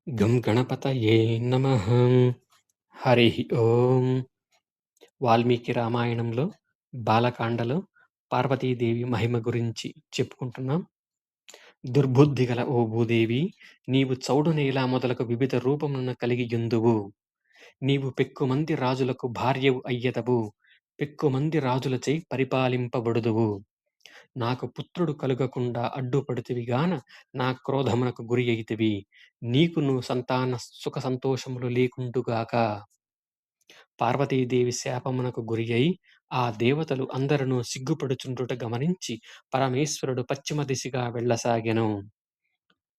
గం గణపతయే నమః. హరిః ఓం. వాల్మీకి రామాయణంలో బాలకాండలో పార్వతీదేవి మహిమ గురించి చెప్పుకుంటున్నాం. దుర్బుద్ధి గల ఓ భూదేవి, నీవు చౌడునేల మొదలగు వివిధ రూపములను కలిగియుందువు. నీవు పెక్కుమంది రాజులకు భార్యవు అయ్యెదవు. పెక్కుమంది రాజులచే పరిపాలింపబడుదువు. నాకు పుత్రుడు కలుగకుండా అడ్డుపడితివిగాన నా క్రోధమునకు గురి అయితివి. నీకును సంతాన సుఖ సంతోషములు లేకుండుగాక. పార్వతీదేవి శాపమునకు గురి అయి ఆ దేవతలు అందరును సిగ్గుపడుచుండుట గమనించి పరమేశ్వరుడు పశ్చిమ దిశగా వెళ్ళసాగెను.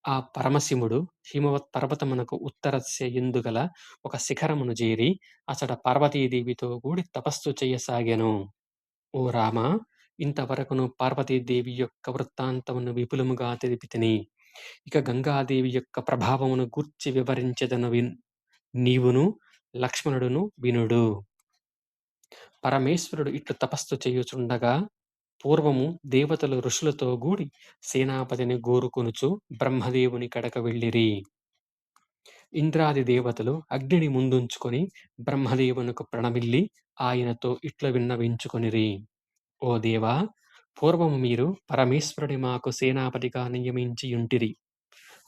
ఆ పరమశివుడు హిమవత్ పర్వతమునకు ఉత్తరస్య యందుగల ఒక శిఖరమును చేరి అచట పార్వతీదేవితో కూడి తపస్సు చేయసాగెను. ఓ రామా! ఇంతవరకును పార్వతీదేవి యొక్క వృత్తాంతమును విపులముగా తెలిపితిని. ఇక గంగాదేవి యొక్క ప్రభావమును గూర్చి వివరించెదను నీవును లక్ష్మణుడును వినుడు. పరమేశ్వరుడు ఇట్లు తపస్సు చేయుచుండగా పూర్వము దేవతలు ఋషులతో గూడి సేనాపతిని గోరుకొనుచు బ్రహ్మదేవుని కడక వెళ్ళిరి. ఇంద్రాది దేవతలు అగ్నిని ముందుంచుకొని బ్రహ్మదేవునకు ప్రణమిల్లి ఆయనతో ఇట్ల విన్నవించుకొనిరి. ఓ దేవా! పూర్వము మీరు పరమేశ్వరుడి మాకు సేనాపతిగా నియమించియుంటిరి.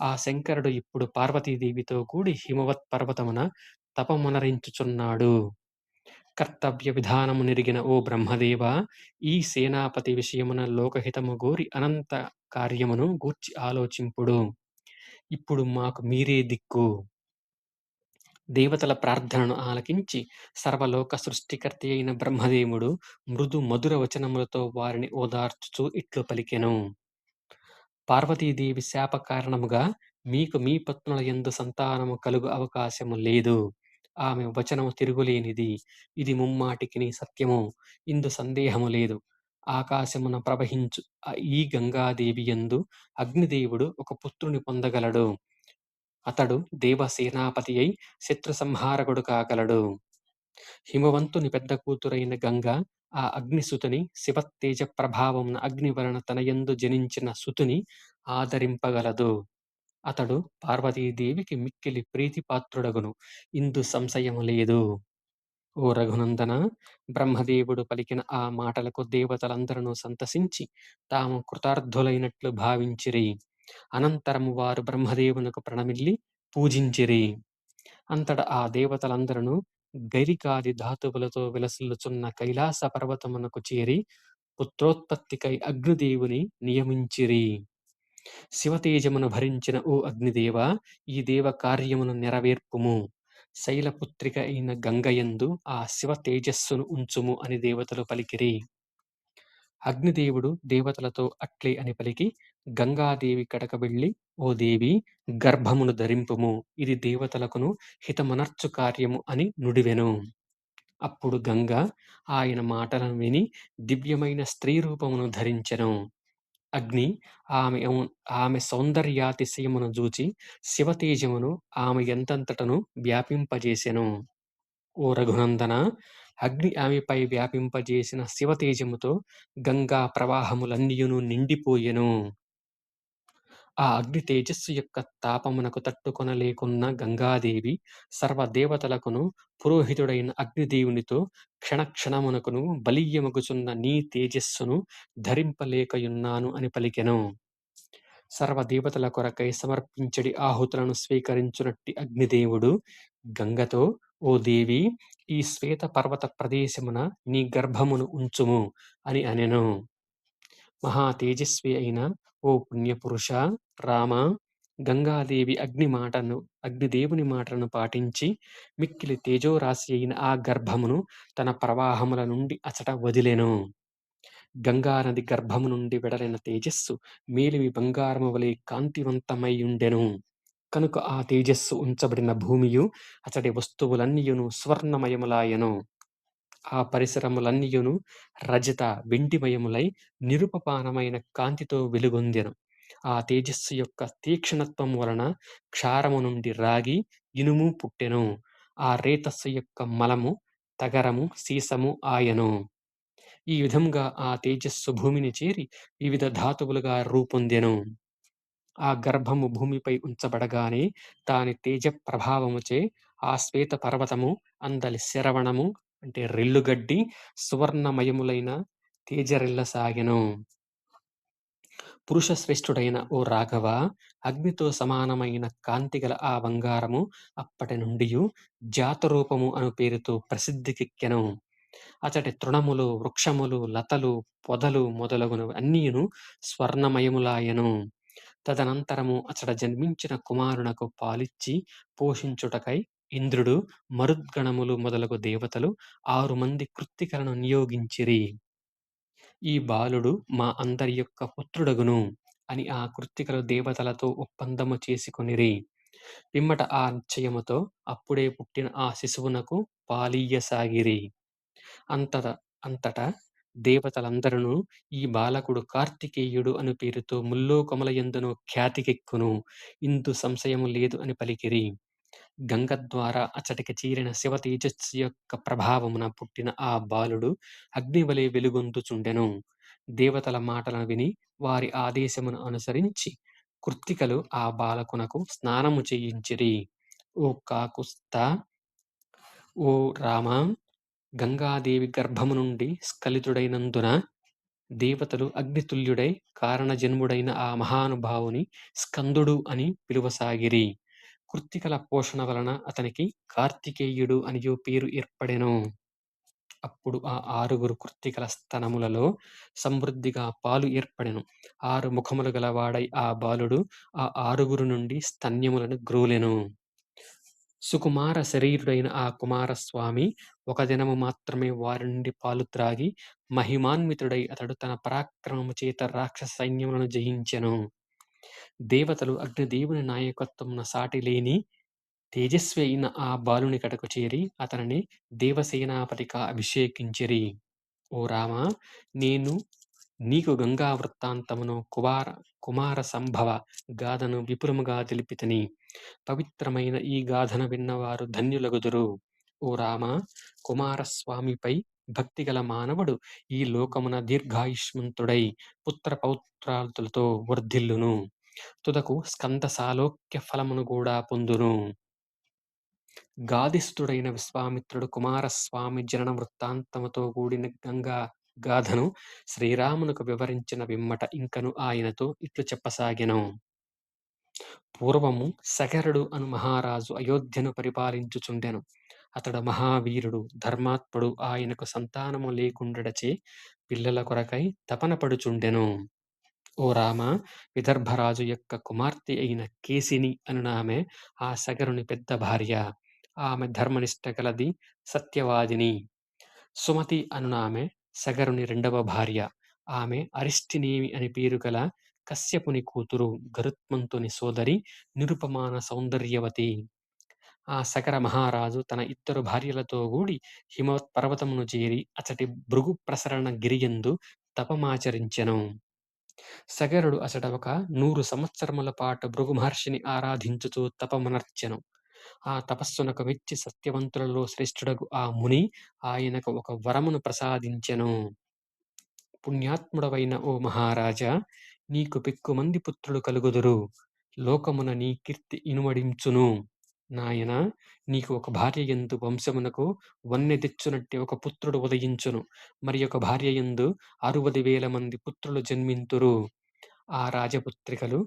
ఆ శంకరుడు ఇప్పుడు పార్వతీదేవితో కూడి హిమవత్ పర్వతమున తపమునరించుచున్నాడు. కర్తవ్య విధానము నెరిగిన ఓ బ్రహ్మదేవా! ఈ సేనాపతి విషయమున లోకహితము గోరి అనంత కార్యమును గూర్చి ఆలోచింపుడు. ఇప్పుడు మాకు మీరే దిక్కు. దేవతల ప్రార్థనను ఆలకించి సర్వలోక సృష్టికర్త అయిన బ్రహ్మదేవుడు మృదు మధుర వచనములతో వారిని ఓదార్చుచు ఇట్లు పలికెను. పార్వతీదేవి శాప కారణముగా మీకు మీ పత్నుల యందు సంతానము కలుగు అవకాశము లేదు. ఆమె వచనము తిరుగులేనిది. ఇది ముమ్మాటికిని సత్యము. ఇందు సందేహము లేదు. ఆకాశమున ప్రవహించు ఈ గంగాదేవి యందు అగ్నిదేవుడు ఒక పుత్రుని పొందగలడు. అతడు దేవసేనాపతి అయి శత్రు సంహారకుడు కాగలడు. హిమవంతుని పెద్ద కూతురైన గంగ ఆ అగ్నిసుతుని శివతేజ ప్రభావమున అగ్ని వలన తనయందు జనించిన సుతుని ఆదరింపగలదు. అతడు పార్వతీదేవికి మిక్కిలి ప్రీతిపాత్రుడగును. ఇందు సంశయము లేదు. ఓ రఘునందన! బ్రహ్మదేవుడు పలికిన ఆ మాటలకు దేవతలందరూ సంతసించి తాము కృతార్థులైనట్లు భావించిరి. అనంతరము వారు బ్రహ్మదేవునకు ప్రణమిల్లి పూజించిరి. అంతట ఆ దేవతలందరూ గైరికాది ధాతువులతో విలసిల్లుచున్న కైలాస పర్వతమునకు చేరి పుత్రోత్పత్తికై అగ్నిదేవుని నియమించిరి. శివతేజమును భరించిన ఓ అగ్నిదేవ, ఈ దేవ కార్యమును నెరవేర్పుము. శైలపుత్రిక అయిన గంగయందు ఆ శివ తేజస్సును ఉంచుము అని దేవతలు పలికిరి. అగ్నిదేవుడు దేవతలతో అట్లే అని పలికి గంగాదేవి కడక వెళ్ళి, ఓ దేవి, గర్భమును ధరింపుము. ఇది దేవతలకును హితమనర్చు కార్యము అని నుడివెను. అప్పుడు గంగ ఆయన మాటలను విని దివ్యమైన స్త్రీ రూపమును ధరించెను. అగ్ని ఆమె సౌందర్యాతిశయమును జూచి శివతేజమును ఆమె ఎంతంతటను వ్యాపింపజేసెను. ఓ రఘునందన! అగ్ని ఆమెపై వ్యాపింపజేసిన శివతేజముతో గంగా ప్రవాహములన్నియును నిండిపోయెను. ఆ అగ్ని తేజస్సు యొక్క తాపమునకు తట్టుకొనలేకున్న గంగాదేవి సర్వదేవతలకును పురోహితుడైన అగ్నిదేవునితో క్షణక్షణమునకును బలీయమగుచున్న నీ తేజస్సును ధరింపలేకయున్నాను అని పలికెను. సర్వదేవతల కొరకై సమర్పించడి ఆహుతులను స్వీకరించునట్టి అగ్నిదేవుడు గంగతో, ఓ దేవి, ఈ శ్వేత పర్వత ప్రదేశమున నీ గర్భమును ఉంచుము అని అనెను. మహా తేజస్వి అయిన ఓ పుణ్యపురుష రామ! గంగాదేవి అగ్నిదేవుని మాటను పాటించి మిక్కిలి తేజోరాశి అయిన ఆ గర్భమును తన ప్రవాహముల నుండి అచట వదిలెను. గంగానది గర్భము నుండి వెడలిన తేజస్సు మేలిమి బంగారము వలె కాంతివంతమైయుండెను. కనుక ఆ తేజస్సు ఉంచబడిన భూమియు అతడి వస్తువులన్నీయును స్వర్ణమయములాయెను. ఆ పరిసరములన్నీయును రజత వెండిమయములై నిరుపమానమైన కాంతితో వెలుగొందెను. ఆ తేజస్సు యొక్క తీక్షణత్వం వలన క్షారము నుండి రాగి, ఇనుము పుట్టెను. ఆ రేతస్సు యొక్క మలము తగరము, సీసము ఆయెను. ఈ విధంగా ఆ తేజస్సు భూమిని చేరి వివిధ ధాతువులుగా రూపొందెను. ఆ గర్భము భూమిపై ఉంచబడగానే దాని తేజ ప్రభావముచే ఆ శ్వేత పర్వతము అందలి శరవణము అంటే రెల్లుగడ్డి సువర్ణమయములైన తేజరిల్లసాగెను. పురుష శ్రేష్ఠుడైన ఓ రాఘవ! అగ్నితో సమానమైన కాంతిగల ఆ బంగారము అప్పటి నుండియు జాతరూపము అను పేరుతో ప్రసిద్ధికెక్కెను. అచటి తృణములు, వృక్షములు, లతలు, పొదలు మొదలగునవి అన్నియును స్వర్ణమయములాయెను. తదనంతరము అచట జన్మించిన కుమారునకు పాలిచ్చి పోషించుటకై ఇంద్రుడు, మరుద్గణములు మొదలగు దేవతలు 6 మంది కృత్తికలను నియోగించిరి. ఈ బాలుడు మా అందరి యొక్క పుత్రుడగును అని ఆ కృత్తికలు దేవతలతో ఒప్పందము చేసుకొనిరి. పిమ్మట ఆ నిశ్చయముతో అప్పుడే పుట్టిన ఆ శిశువునకు పాలియ్యసాగిరి. అంతట అంతటా దేవతలందరును ఈ బాలకుడు కార్తికేయుడు అను పేరుతో ముల్లోకముల యందును ఖ్యాతికెక్కును. ఇందు సంశయము లేదు అని పలికిరి. గంగ ద్వారా అచ్చటికి చేరిన శివ తేజస్సు యొక్క ప్రభావమున పుట్టిన ఆ బాలుడు అగ్నివలె వెలుగొందుచుండెను. దేవతల మాటలను విని వారి ఆదేశమును అనుసరించి కృత్తికలు ఆ బాలకునకు స్నానము చేయించిరి. ఓ కాకుత్స్థ! ఓ రామా! గంగాదేవి గర్భము నుండి స్ఖలితుడైనందున దేవతలు అగ్నితుల్యుడై కారణజన్ముడైన ఆ మహానుభావుని స్కందుడు అని పిలువసాగిరి. కృత్తికల పోషణ వలన అతనికి కార్తికేయుడు అనియు పేరు ఏర్పడెను. అప్పుడు ఆ 6 కృత్తికల స్తనములలో సమృద్ధిగా పాలు ఏర్పడెను. 6 ముఖములు గలవాడై ఆ బాలుడు ఆ 6 నుండి స్తన్యములను గ్రోలెను. సుకుమార శరీరుడైన ఆ కుమారస్వామి ఒక దినము మాత్రమే వారి నుండి పాలు త్రాగి మహిమాన్వితుడై అతడు తన పరాక్రమము చేత రాక్షస సైన్యములను జయించెను. దేవతలు అగ్నిదేవుని నాయకత్వమున సాటిలేని తేజస్వి అయిన ఆ బాలుని కడకు చేరి అతనిని దేవసేనాపతిగా అభిషేకించిరి. ఓ రామా! నేను నీకు గంగా వృత్తాంతమును కుమార సంభవ గాథను విపులముగా తెలిపితిని. పవిత్రమైన ఈ గాథను విన్నవారు ధన్యులగుదురు. ఓ రామా! కుమారస్వామిపై భక్తిగల మానవుడు ఈ లోకమున దీర్ఘాయుష్మంతుడై పుత్ర పౌత్రాదులతో వర్ధిల్లును. తుదకు స్కంద సాలోక్య ఫలమును గూడా పొందును. గాధిస్థుడైన విశ్వామిత్రుడు కుమారస్వామి జనన వృత్తాంతముతో కూడిన గంగా గాథను శ్రీరామునకు వివరించిన పిమ్మట ఇంకను ఆయనతో ఇట్లు చెప్పసాగెను. పూర్వము సగరుడు అను మహారాజు అయోధ్యను పరిపాలించుచుండెను. అతడు మహావీరుడు, ధర్మాత్ముడు. ఆయనకు సంతానము లేకుండుటచే పిల్లల కొరకై తపన పడుచుండెను. ఓ రామ! విదర్భరాజు యొక్క కుమార్తె అయిన కేసిని అనునామె ఆ సగరుని పెద్ద భార్య. ఆమె ధర్మనిష్ట గలది, సత్యవాదిని. సుమతి అనునామె సగరుని రెండవ భార్య. ఆమె అరిష్టినేమి అని పేరు గల కశ్యపుని కూతురు, గరుత్మంతుని సోదరి, నిరుపమాన సౌందర్యవతి. ఆ సగర మహారాజు తన 2 భార్యలతో గూడి హిమవత్ పర్వతమును చేరి అచటి భృగు ప్రసరణ గిరియందు తపమాచరించెను. సగరుడు అచట ఒక 100 సంవత్సరముల పాటు భృగు మహర్షిని ఆరాధించుచు తపమునర్చెను. ఆ తపస్సునకు మెచ్చి సత్యవంతులలో శ్రేష్ఠుడగు ఆ ముని ఆయనకు ఒక వరమును ప్రసాదించెను. పుణ్యాత్ముడవైన ఓ మహారాజా! నీకు పెక్కుమంది పుత్రులు కలుగుదురు. లోకమున నీ కీర్తి ఇనుమడించును. నాయనా! నీకు ఒక భార్యయందు వంశమునకు వన్నె తెచ్చునట్టి ఒక పుత్రుడు ఉదయించును. మరి ఒక భార్యయందు 60,000 మంది పుత్రులు జన్మింతురు. ఆ రాజపుత్రికలు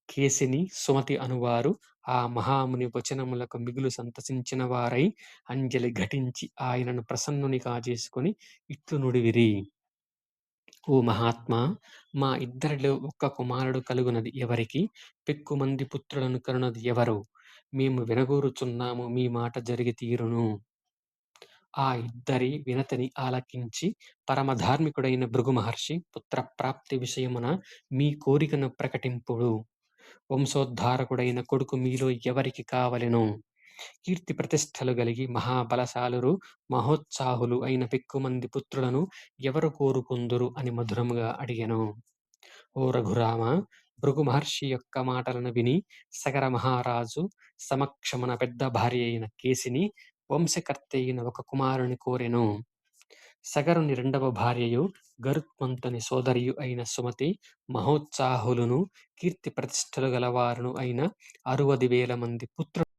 కేసిని, సుమతి అనువారు ఆ మహాముని వచనములకు మిగులు సంతసించిన వారై అంజలి ఘటించి ఆయనను ప్రసన్నునిగా చేసుకొని ఇట్లు నుడివిరి. ఓ మహాత్మా! మా ఇద్దరిలో ఒక్క కుమారుడు కలుగునది ఎవరికి? పెక్కుమంది పుత్రులను కనునది ఎవరు? మేము వినగోరుచున్నాము, మీ మాట జరిగి తీరును. ఆ ఇద్దరి వినతిని ఆలకించి పరమధార్మికుడైన భృగు మహర్షి పుత్రప్రాప్తి విషయమున మీ కోరికను ప్రకటింపుడు. వంశోద్ధారకుడైన కొడుకు మీలో ఎవరికి కావలెను? కీర్తి ప్రతిష్టలు గలిగి మహాబలశాలురు, మహోత్సాహులు అయిన పెక్కుమంది పుత్రులను ఎవరు కోరుకుందురు అని మధురముగా అడిగెను. ఓ రఘురామ! భృగు మహర్షి యొక్క మాటలను విని సగర మహారాజు సమక్షమున పెద్ద భార్య అయిన కేసిని వంశకర్త అయిన ఒక కుమారుని కోరెను. సగరుని రెండవ భార్యయు గరుత్మంతుని సోదరియు అయిన సుమతి మహోత్సాహులును కీర్తి ప్రతిష్టలు గలవారును అయిన 60,000 మంది పుత్రులు